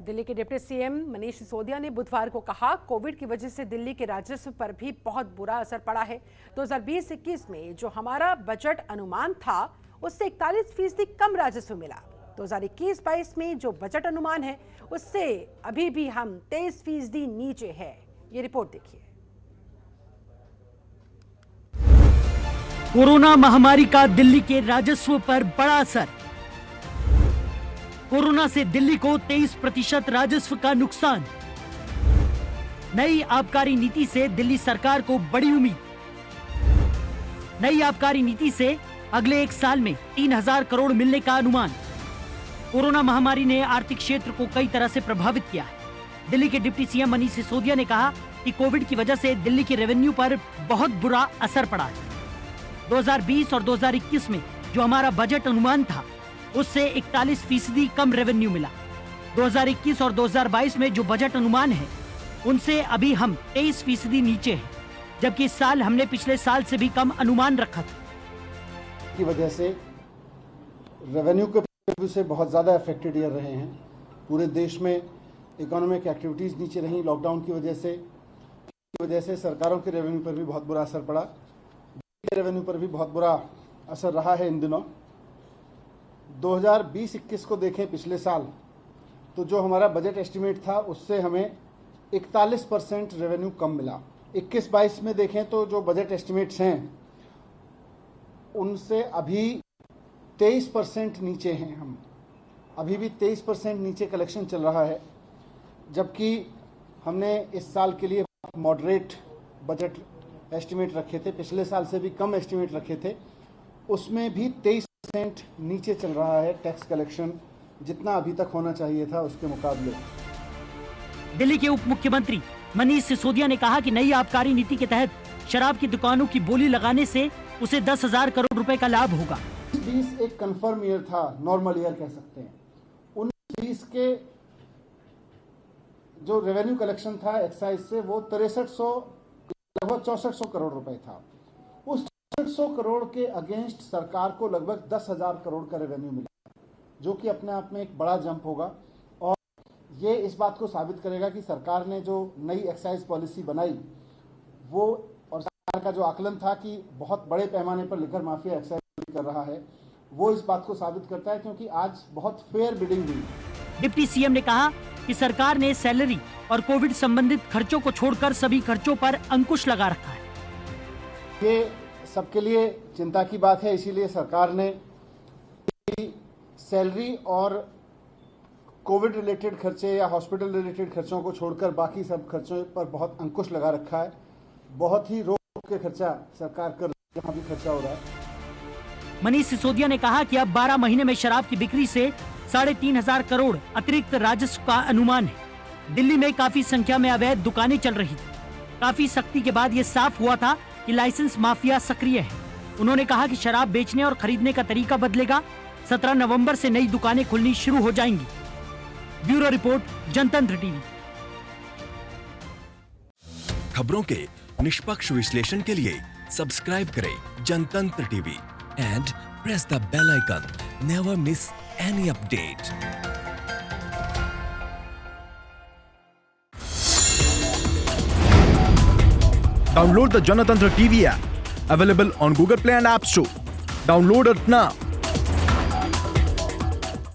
दिल्ली के deputy CM Manish Sisodia ने बुधवार को कहा, कोविड की वजह से दिल्ली के राजस्व पर भी बहुत बुरा असर पड़ा है। 2020-21 में जो हमारा बजट अनुमान था उससे 41% कम राजस्व मिला। 2021-22 में जो बजट अनुमान है उससे अभी भी हम 23% नीचे है। ये रिपोर्ट देखिए। कोरोना महामारी का दिल्ली के राजस्व पर बड़ा असर। कोरोना से दिल्ली को 23% राजस्व का नुकसान। नई आबकारी नीति से दिल्ली सरकार को बड़ी उम्मीद। नई आबकारी नीति से अगले एक साल में 3000 करोड़ मिलने का अनुमान। कोरोना महामारी ने आर्थिक क्षेत्र को कई तरह से प्रभावित किया है। दिल्ली के डिप्टी सीएम मनीष सिसोदिया ने कहा कि कोविड की वजह से दिल्ली के रेवेन्यू पर बहुत बुरा असर पड़ा है। 2020 और 2021 में जो हमारा बजट अनुमान था उससे 41% कम रेवेन्यू मिला। 2021 और 2022 में जो बजट अनुमान है उनसे अभी हम 23% नीचे हैं, जबकि इस साल हमने पिछले साल से भी कम अनुमान रखा था। की वजह से रेवेन्यू के से बहुत ज़्यादा अफेक्टेड ईयर रहे हैं। पूरे देश में इकोनॉमिक एक्टिविटीज़ नीचे रहीं लॉकडाउन की वजह से सरकारों के रेवेन्यू पर भी बहुत बुरा असर पड़ा। रेवेन्यू पर भी बहुत बुरा असर रहा है इन दिनों। 2020-21 को देखें पिछले साल, तो जो हमारा बजट एस्टिमेट था उससे हमें 41% रेवेन्यू कम मिला। 21-22 में देखें तो जो बजट एस्टिमेट्स हैं उनसे अभी 23% नीचे हैं। हम अभी भी 23% नीचे कलेक्शन चल रहा है, जबकि हमने इस साल के लिए मॉडरेट बजट एस्टिमेट रखे थे, पिछले साल से भी कम एस्टिमेट रखे थे। उसमें भी 23% नीचे चल रहा है टैक्स कलेक्शन, जितना अभी तक होना चाहिए था उसके मुकाबले। दिल्ली के उप मुख्यमंत्री मनीष सिसोदिया ने कहा कि नई आबकारी नीति के तहत शराब की दुकानों की बोली लगाने से उसे 10,000 करोड़ रुपए का लाभ होगा। 20 एक कंफर्म ईयर था, नॉर्मल ईयर कह सकते हैं। 19-20 के जो रेवेन्यू कलेक्शन था एक्साइज से वो 6300 लगभग 6400 करोड़ रुपए था। उस 6400 करोड़ के अगेंस्ट सरकार को लगभग 10,000 करोड़ का रेवेन्यू मिला, जो कि अपने आप में एक बड़ा जंप होगा। और ये इस बात को साबित करेगा कि सरकार ने जो नई एक्साइज पॉलिसी बनाई वो, और सरकार का जो आकलन था कि बहुत बड़े पैमाने पर लिकर माफिया एक्साइज कर रहा है, वो इस बात को साबित करता है, क्योंकि आज बहुत फेयर बिडिंग हुई। डिप्टी सीएम ने कहा कि सरकार ने सैलरी और कोविड संबंधित खर्चों को छोड़कर सभी खर्चों पर अंकुश लगा रखा है। ये सबके लिए चिंता की बात है, इसीलिए सरकार ने सैलरी और कोविड रिलेटेड खर्चे या हॉस्पिटल रिलेटेड खर्चों को छोड़कर बाकी सब खर्चों पर बहुत अंकुश लगा रखा है। बहुत ही रोक के खर्चा सरकार कर जहां भी खर्चा हो रहा है। मनीष सिसोदिया ने कहा कि अब 12 महीने में शराब की बिक्री से 3,500 करोड़ अतिरिक्त राजस्व का अनुमान है। दिल्ली में काफी संख्या में अवैध दुकानें चल रही थी। काफी सख्ती के बाद ये साफ हुआ था कि लाइसेंस माफिया सक्रिय है। उन्होंने कहा कि शराब बेचने और खरीदने का तरीका बदलेगा। 17 नवंबर से नई दुकानें खुलनी शुरू हो जाएंगी। Bureau report, Jantantra TV. खबरों के निष्पक्ष विश्लेषण के लिए सब्सक्राइब करें Jantantra TV and press the bell icon. Never miss any update. Download the Janatantra TV app, available on Google Play and App Store. Download it now.